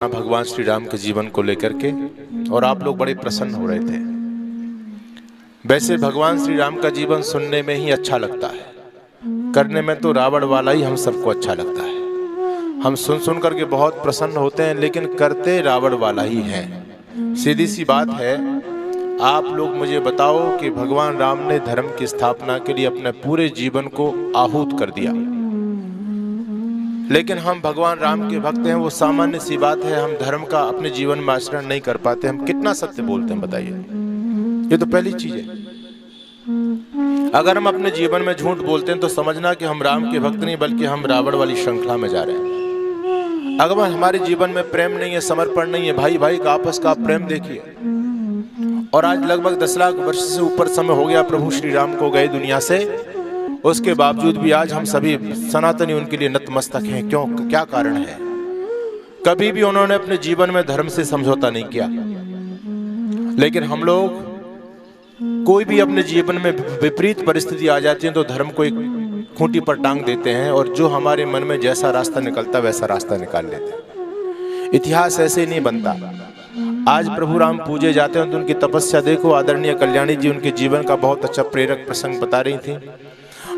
भगवान श्री राम के जीवन को लेकर के, और आप लोग बड़े प्रसन्न हो रहे थे। वैसे भगवान श्री राम का जीवन सुनने में ही अच्छा लगता है, करने में तो रावण वाला ही हम सबको अच्छा लगता है। हम सुन करके बहुत प्रसन्न होते हैं, लेकिन करते रावण वाला ही है। सीधी सी बात है। आप लोग मुझे बताओ कि भगवान राम ने धर्म की स्थापना के लिए अपने पूरे जीवन को आहूत कर दिया, लेकिन हम भगवान राम के भक्त हैं। वो सामान्य सी बात है, हम धर्म का अपने जीवन में आचरण नहीं कर पाते। हम कितना सत्य बोलते हैं बताइए। ये तो पहली चीज है। अगर हम अपने जीवन में झूठ बोलते हैं तो समझना कि हम राम के भक्त नहीं, बल्कि हम रावण वाली श्रृंखला में जा रहे हैं। अगर हमारे जीवन में प्रेम नहीं है, समर्पण नहीं है, भाई भाई का आपस का प्रेम देखिए। और आज लगभग 10 लाख वर्ष से ऊपर समय हो गया प्रभु श्री राम को गए दुनिया से, उसके बावजूद भी आज हम सभी सनातनी उनके लिए नतमस्तक हैं। क्यों? क्या कारण है? कभी भी उन्होंने अपने जीवन में धर्म से समझौता नहीं किया। लेकिन हम लोग कोई भी अपने जीवन में विपरीत परिस्थिति आ जाती है तो धर्म को एक खूंटी पर टांग देते हैं, और जो हमारे मन में जैसा रास्ता निकलता वैसा रास्ता निकाल लेते हैं। इतिहास ऐसे नहीं बनता। आज प्रभु राम पूजे जाते हैं तो उनकी तपस्या देखो। आदरणीय कल्याणी जी उनके जीवन का बहुत अच्छा प्रेरक प्रसंग बता रही थी।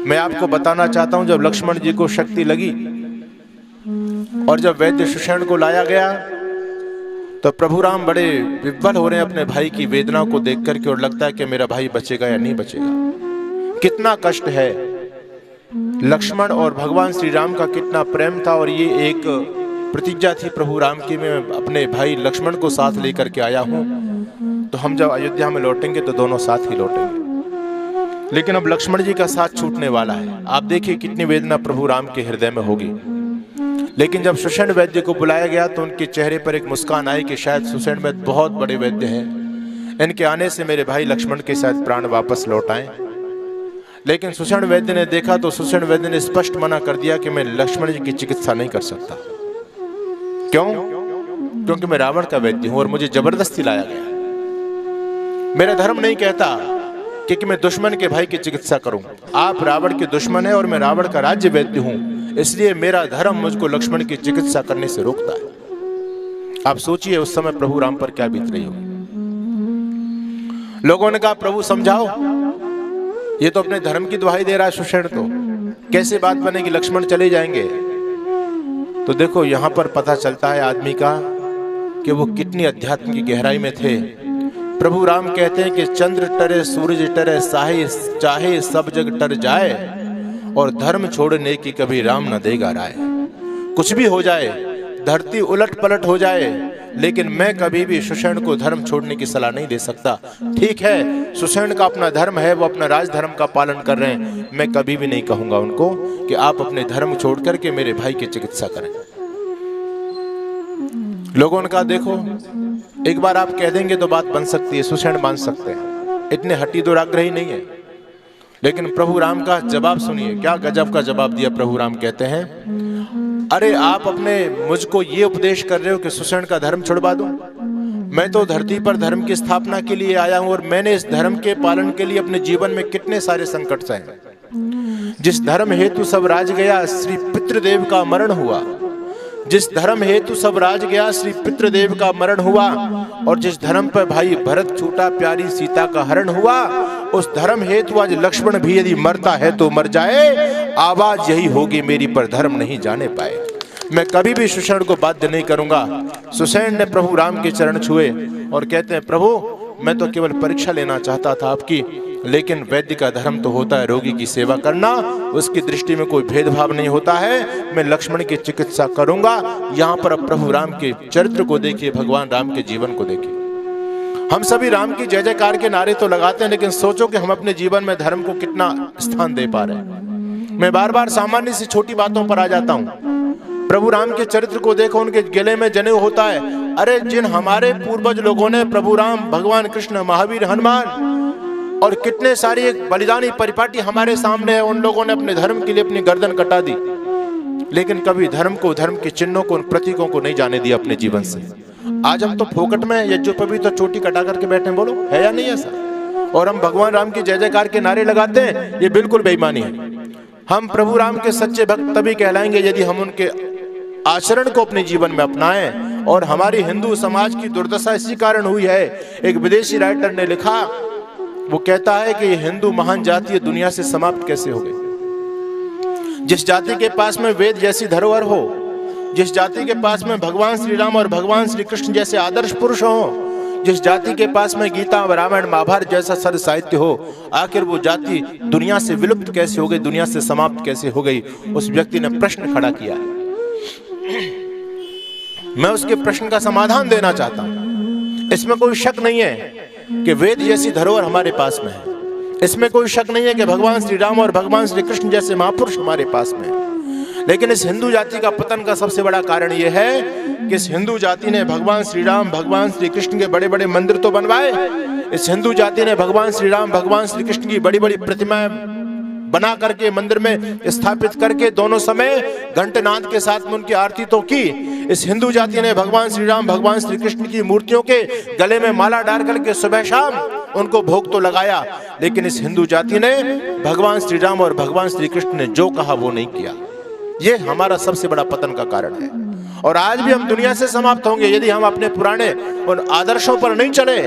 मैं आपको बताना चाहता हूं, जब लक्ष्मण जी को शक्ति लगी और जब वैद्य सुषेण को लाया गया तो प्रभु राम बड़े विह्वल हो रहे हैं अपने भाई की वेदना को देख करके, और लगता है कि मेरा भाई बचेगा या नहीं बचेगा। कितना कष्ट है। लक्ष्मण और भगवान श्री राम का कितना प्रेम था, और ये एक प्रतिज्ञा थी प्रभु राम की, मैं अपने भाई लक्ष्मण को साथ लेकर के आया हूं, तो हम जब अयोध्या में लौटेंगे तो दोनों साथ ही लौटेंगे। लेकिन अब लक्ष्मण जी का साथ छूटने वाला है। आप देखिए कितनी वेदना प्रभु राम के हृदय में होगी। लेकिन जब सुषेण वैद्य को बुलाया गया तो उनके चेहरे पर एक मुस्कान आई कि शायद सुषेण वैद्य बहुत बड़े वैद्य हैं, इनके आने से मेरे भाई लक्ष्मण के शायद प्राण वापस लौट आए। लेकिन सुषेण वैद्य ने देखा तो सुषेण वैद्य ने स्पष्ट मना कर दिया कि मैं लक्ष्मण जी की चिकित्सा नहीं कर सकता। क्यों? क्योंकि मैं रावण का वैद्य हूं और मुझे जबरदस्ती लाया गया। मेरा धर्म नहीं कहता कि मैं दुश्मन के भाई की चिकित्सा करूं। आप रावण के दुश्मन हैं और मैं रावण का राज्य वैद्य हूं, इसलिए मेरा धर्म मुझको लक्ष्मण की चिकित्सा करने से रोकता है। आप सोचिए उस समय प्रभु राम पर क्या बीत रही होगी। लोगों ने कहा प्रभु समझाओ, ये तो अपने धर्म की दुहाई दे रहा है सुषेण, तो कैसे बात बनेगी, लक्ष्मण चले जाएंगे। तो देखो यहां पर पता चलता है आदमी का कि वो कितनी अध्यात्म की गहराई में थे। प्रभु राम कहते हैं कि चंद्र टरे सूरज टरे साहे चाहे सब जग टर जाए, और धर्म छोड़ने की कभी राम न देगा राय। कुछ भी हो जाए, धरती उलट पलट हो जाए, लेकिन मैं कभी भी सुषेण को धर्म छोड़ने की सलाह नहीं दे सकता। ठीक है, सुषेण का अपना धर्म है, वो अपना राजधर्म का पालन कर रहे हैं। मैं कभी भी नहीं कहूंगा उनको कि आप अपने धर्म छोड़ करके मेरे भाई की चिकित्सा करें। लोगों ने कहा देखो, एक बार आप कह देंगे तो बात बन सकती है, सुषेण मान सकते हैं, इतने हट्टी दुराग्रही नहीं है। लेकिन प्रभु राम का जवाब सुनिए, क्या गजब का जवाब दिया प्रभु राम। कहते हैं अरे आप अपने मुझको ये उपदेश कर रहे हो कि सुषेण का धर्म छुड़वा दूं? मैं तो धरती पर धर्म की स्थापना के लिए आया हूं, और मैंने इस धर्म के पालन के लिए अपने जीवन में कितने सारे संकट सहे। जिस धर्म हेतु सब राज गया, श्री पितृदेव का मरण हुआ। जिस धर्म हेतु सब राज गया, श्री पितृदेव का मरण हुआ। और जिस धर्म पर भाई भरत छूटा, प्यारी सीता का हरण हुआ, उस धर्म हेतु आज लक्ष्मण भी यदि मरता है तो मर जाए, आवाज यही होगी मेरी पर धर्म नहीं जाने पाए। मैं कभी भी सुषेण को बाध्य नहीं करूंगा। सुषेण ने प्रभु राम के चरण छुए और कहते हैं प्रभु मैं तो केवल परीक्षा लेना चाहता था आपकी, लेकिन वैद्य का धर्म तो होता है रोगी की सेवा करना, उसकी दृष्टि में कोई भेदभाव नहीं होता है। मैं लक्ष्मण की चिकित्सा करूंगा। यहाँ पर अब प्रभु राम के चरित्र को देखिए, भगवान राम के जीवन को देखिए। हम सभी राम की जय जयकार के नारे तो लगाते हैं, लेकिन सोचो कि हम अपने जीवन में धर्म को कितना स्थान दे पा रहे हैं। मैं बार बार सामान्य सी छोटी बातों पर आ जाता हूँ। प्रभु राम के चरित्र को देखो, उनके गले में जनेऊ होता है। अरे जिन हमारे पूर्वज लोगों ने प्रभु राम, भगवान कृष्ण, महावीर, हनुमान और कितने सारी एक बलिदानी परिपाटी हमारे सामने है, उन लोगों ने अपने धर्म के लिए अपनी गर्दन कटा दी, लेकिन कभी धर्म को, धर्म के चिन्हों को, उन प्रतीकों को नहीं जाने दिया अपने जीवन से। आज हम तो फोकट में यज्ञोपवीत तो चोटी कटा करके बैठे, बोलो है या नहीं ऐसा? और हम भगवान राम की जय जयकार के नारे लगाते हैं, ये बिल्कुल बेईमानी है। हम प्रभु राम के सच्चे भक्त तभी कहलाएंगे यदि हम उनके आचरण को अपने जीवन में अपनाएं। और हमारी हिंदू समाज की दुर्दशा इसी कारण हुई है। एक विदेशी राइटर ने लिखा, वो कहता है कि ये हिंदू महान जाति दुनिया से समाप्त कैसे हो गई। जिस जाति के पास में वेद जैसी धरोहर हो, जिस जाति के पास में भगवान श्री राम और भगवान श्री कृष्ण जैसे आदर्श पुरुष हो, जिस जाति के पास में गीता रामायण महाभारत जैसा सर साहित्य हो, आखिर वो जाति दुनिया से विलुप्त कैसे हो गई, दुनिया से समाप्त कैसे हो गई। उस व्यक्ति ने प्रश्न खड़ा किया। मैं उसके प्रश्न का समाधान देना चाहता हूं। इसमें कोई शक नहीं है कि वेद जैसी धरोहर हमारे पास में है। इसमें कोई शक नहीं है कि भगवान श्री राम और भगवान श्री कृष्ण जैसे महापुरुष हमारे पास में है। लेकिन इस हिंदू जाति का पतन का सबसे बड़ा कारण यह है कि इस हिंदू जाति ने भगवान श्री राम भगवान श्री कृष्ण के बड़े बड़े मंदिर तो बनवाए, इस हिंदू जाति ने भगवान श्री राम भगवान श्री कृष्ण की बड़ी बड़ी प्रतिमाएं बना करके मंदिर में स्थापित करके दोनों समय घंटनाद के साथ में उनकी आरती तो की। इस हिंदू जाति ने भगवान श्री राम भगवान श्री कृष्ण की मूर्तियों के गले में माला डाल करके सुबह शाम उनको भोग तो लगाया। लेकिन इस हिंदू जाति ने भगवान श्री राम और भगवान श्री कृष्ण ने जो कहा वो नहीं किया। ये हमारा सबसे बड़ा पतन का कारण है। और आज भी हम दुनिया से समाप्त होंगे यदि हम अपने पुराने उन आदर्शों पर नहीं चले,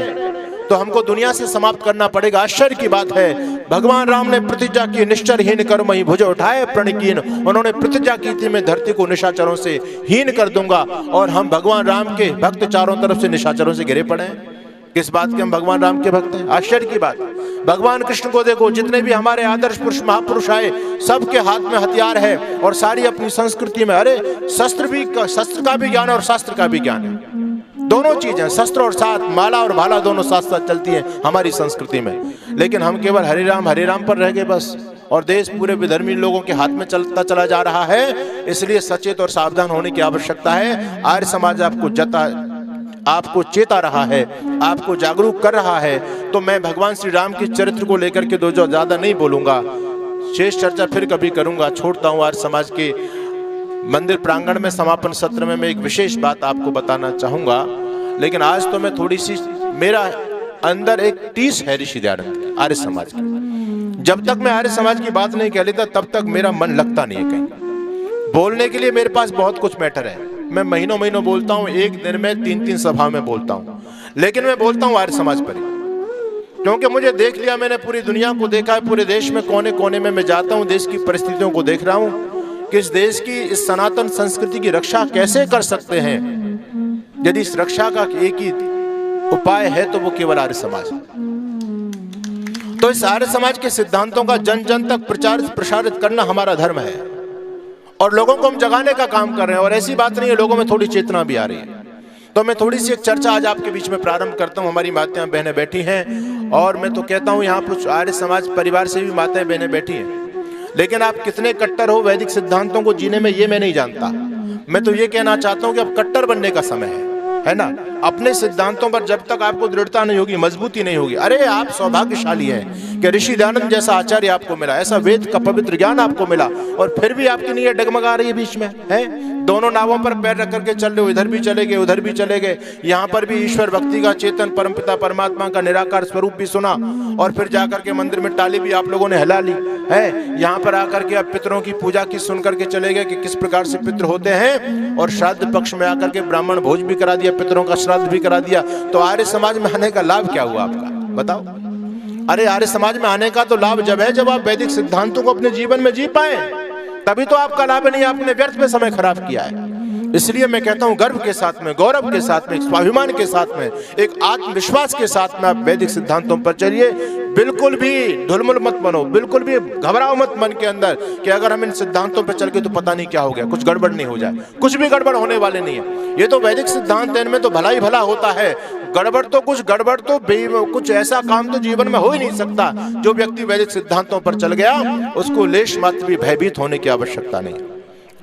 तो हमको दुनिया से समाप्त करना पड़ेगा। आश्चर्य की बात है, भगवान राम ने प्रतिज्ञा की, निश्चरहीन कर्म ही भुज उठाए प्रणकीन। उन्होंने प्रतिज्ञा की थी, मैं धरती को निशाचरों से हीन कर दूंगा। और हम भगवान राम के भक्त चारों तरफ से निशाचरों से घिरे पड़े हैं। किस बात के हम भगवान राम के भक्त हैं? आश्चर्य की बात। भगवान कृष्ण को देखो, जितने भी हमारे आदर्श पुरुष महापुरुष आए, सबके हाथ में हथियार है और सारी अपनी संस्कृति में, अरे शस्त्र का भी ज्ञान और शास्त्र का भी ज्ञान है। दोनों चीजें, शस्त्र और साथ, माला और भाला दोनों साथ साथ चलती हैं हमारी संस्कृति में। लेकिन हम केवल हरे राम पर रह गए बस। और देश पूरे विधर्मी लोगों के हाथ में चलता चला जा रहा है। इसलिए सचेत और सावधान होने की आवश्यकता है। आर्य समाज आपको चेता रहा है, आपको जागरूक कर रहा है। तो मैं भगवान श्री राम के चरित्र को लेकर के जो ज्यादा नहीं बोलूंगा, शेष चर्चा फिर कभी करूंगा। छोड़ता हूँ। आर्य समाज के मंदिर प्रांगण में समापन सत्र में मैं एक विशेष बात आपको बताना चाहूंगा। लेकिन आज तो मैं थोड़ी सी, मेरा अंदर एक टीस है ऋषि दयानंद आर्य समाज की। जब तक मैं आर्य समाज की बात नहीं कह लेता तब तक मेरा मन लगता नहीं है कहीं। बोलने के लिए मेरे पास बहुत कुछ मैटर है। मैं महीनों बोलता हूँ, एक दिन में 3-3 सभा में बोलता हूँ। लेकिन मैं बोलता हूँ आर्य समाज पर ही, क्योंकि मुझे देख लिया, मैंने पूरी दुनिया को देखा है। पूरे देश में कोने कोने में मैं जाता हूँ, देश की परिस्थितियों को देख रहा हूँ कि इस देश की, इस सनातन संस्कृति की रक्षा कैसे कर सकते हैं। यदि इस रक्षा का एक ही उपाय है तो वो केवल आर्य समाज है। तो इस आर्य समाज के सिद्धांतों का जन जन तक प्रसारित करना हमारा धर्म है। और लोगों को हम जगाने का काम कर रहे हैं। और ऐसी बात नहीं है, लोगों में थोड़ी चेतना भी आ रही है। तो मैं थोड़ी सी एक चर्चा आज आपके बीच में प्रारंभ करता हूँ। हमारी माताएं बहनें बैठी हैं और मैं तो कहता हूँ यहाँ पर आर्य समाज परिवार से भी माताएं बहनें बैठी हैं। लेकिन आप कितने कट्टर हो वैदिक सिद्धांतों को जीने में, ये मैं नहीं जानता। मैं तो ये कहना चाहता हूँ कि अब कट्टर बनने का समय है ना। अपने सिद्धांतों पर जब तक आपको दृढ़ता नहीं होगी, मजबूती नहीं होगी। अरे आप सौभाग्यशाली हैं कि ऋषि दयानंद जैसा आचार्य आपको मिला, ऐसा वेद का पवित्र ज्ञान आपको मिला, और फिर भी आपकी नीयत डगमगा रही है बीच में है। दोनों नावों पर पैर रख करके चल रहे हो, इधर भी चले गए उधर भी चले गए। यहाँ पर भी ईश्वर भक्ति का, चेतन परमपिता परमात्मा का निराकार स्वरूप भी सुना, और फिर जाकर के मंदिर में टाली भी आप लोगों ने हिला ली है। यहाँ पर आकर के आप पितरों की पूजा की सुन करके चले गए कि किस प्रकार से पितृ होते हैं, और श्राद्ध पक्ष में आकर के ब्राह्मण भोज भी करा दिया, पितरों का श्राद्ध भी करा दिया। तो आर्य समाज में आने का लाभ क्या हुआ आपका, बताओ? अरे आर्य समाज में आने का तो लाभ जब है जब आप वैदिक सिद्धांतों को अपने जीवन में जी पाए, तभी तो आपका लाभ नहीं, आपने व्यर्थ में समय खराब किया है। इसलिए मैं कहता हूं, गर्व के साथ में, गौरव के साथ में, स्वाभिमान के साथ में, एक आत्मविश्वास के साथ में आप वैदिक सिद्धांतों पर चलिए। बिल्कुल भी ढुलमुल मत बनो, बिल्कुल भी घबराओ मत मन के अंदर कि अगर हम इन सिद्धांतों पर चल के तो पता नहीं क्या हो गया, कुछ गड़बड़ नहीं हो जाए। कुछ भी गड़बड़ होने वाले नहीं है। ये तो वैदिक सिद्धांत है, इनमें तो भला ही भला होता है। गड़बड़ तो कुछ ऐसा काम तो जीवन में हो ही नहीं सकता। जो व्यक्ति वैदिक सिद्धांतों पर चल गया उसको लेश मात्र भी भयभीत होने की आवश्यकता नहीं।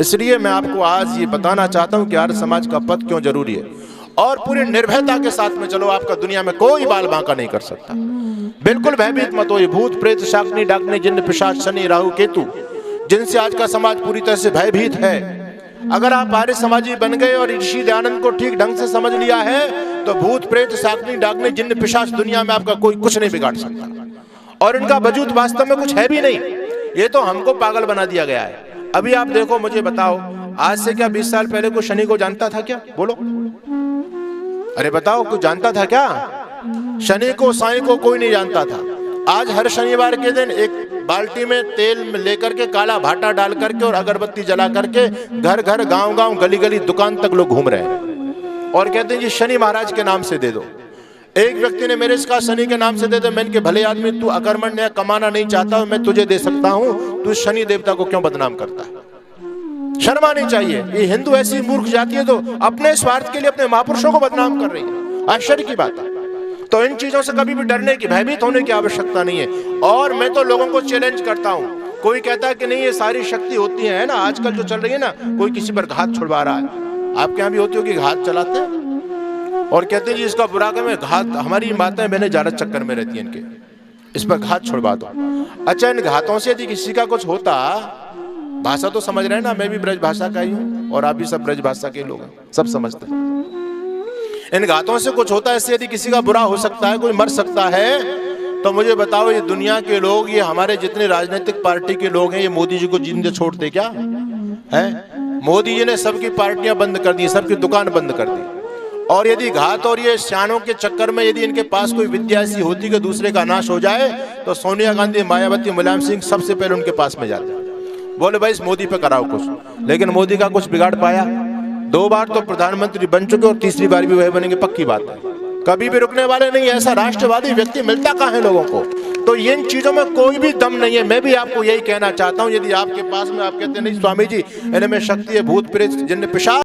इसलिए मैं आपको आज ये बताना चाहता हूं कि आर्य समाज का पद क्यों जरूरी है। और पूरी निर्भयता के साथ में चलो, आपका दुनिया में कोई बाल बांका नहीं कर सकता। बिल्कुल भयभीत मत हो। ये भूत प्रेत शाकनी डाकनी जिन्न पिशाच शनि राहु केतु, जिनसे आज का समाज पूरी तरह से भयभीत है। अगर आप आर्य समाजी बन गए और ऋषि दयानंद को ठीक ढंग से समझ लिया है तो भूत प्रेत शाकनी डाकनी जिन्न पिशाच दुनिया में आपका कोई कुछ नहीं बिगाड़ सकता। और इनका वजूद वास्तव में कुछ है भी नहीं, ये तो हमको पागल बना दिया गया है। अभी आप देखो, मुझे बताओ, आज से क्या 20 साल पहले कोई शनि को जानता था क्या? बोलो, अरे बताओ, कोई जानता था क्या? शनि को, साईं को कोई नहीं जानता था। आज हर शनिवार के दिन एक बाल्टी में तेल में लेकर के, काला भाटा डाल करके और अगरबत्ती जला करके घर घर, गांव गांव, गली गली, दुकान तक लोग घूम रहे हैं और कहते हैं जी शनि महाराज के नाम से दे दो। एक व्यक्ति ने मेरे से कहा शनि के नाम से दे दो। मैंने कहा भले आदमी, तू अकर्मण्य कमाना नहीं चाहता, मैं तुझे दे सकता हूं, तू शनि देवता को क्यों बदनाम करता है? शर्म आनी चाहिए। ये हिंदू ऐसी मूर्ख जाति है तो अपने स्वार्थ के लिए अपने महापुरुषों को बदनाम कर रही है। आश्चर्य की बात है। तो इन चीजों से कभी भी डरने की, भयभीत होने की आवश्यकता नहीं है। और मैं तो लोगों को चैलेंज करता हूं, कोई कहता है कि नहीं ये सारी शक्ति होती है ना, आजकल जो चल रही है ना, कोई किसी पर घात छुड़वा रहा है। आपके यहाँ भी होती होगी, घात चलाते हैं और कहते हैं जी इसका बुरा काम है, घात, हमारी माताएं बहनें ज्यादा चक्कर में रहती हैं इनके, इस पर घात छुड़वा दो। अच्छा, इन घातों से यदि किसी का कुछ होता, भाषा तो समझ रहे हैं ना, मैं भी ब्रज भाषा का ही हूँ और आप भी सब ब्रज भाषा के लोग हैं, सब समझते हैं। इन घातों से कुछ होता है, इससे यदि किसी का बुरा हो सकता है, कोई मर सकता है, तो मुझे बताओ ये दुनिया के लोग, ये हमारे जितने राजनीतिक पार्टी के लोग हैं, ये मोदी जी को जिंदे छोड़ते क्या है? मोदी जी ने सबकी पार्टियां बंद कर दी, सबकी दुकान बंद कर दी। और यदि घात और ये शानों के चक्कर में यदि इनके पास कोई विद्या ऐसी होती कि दूसरे का नाश हो जाए, तो सोनिया गांधी, मायावती, मुलायम सिंह सबसे पहले उनके पास में जाते, बोले भाई इस मोदी पे कराओ कुछ। लेकिन मोदी का कुछ बिगाड़ पाया? 2 बार तो प्रधानमंत्री बन चुके और तीसरी बार भी वही बनेंगे, पक्की बात है। कभी भी रुकने वाले नहीं। ऐसा राष्ट्रवादी व्यक्ति मिलता कहाँ है लोगों को? तो इन चीजों में कोई भी दम नहीं है। मैं भी आपको यही कहना चाहता हूँ, यदि आपके पास में आप कहते हैं नहीं स्वामी जी इनमें शक्ति है, भूत प्रेत, जिन्न पिशाच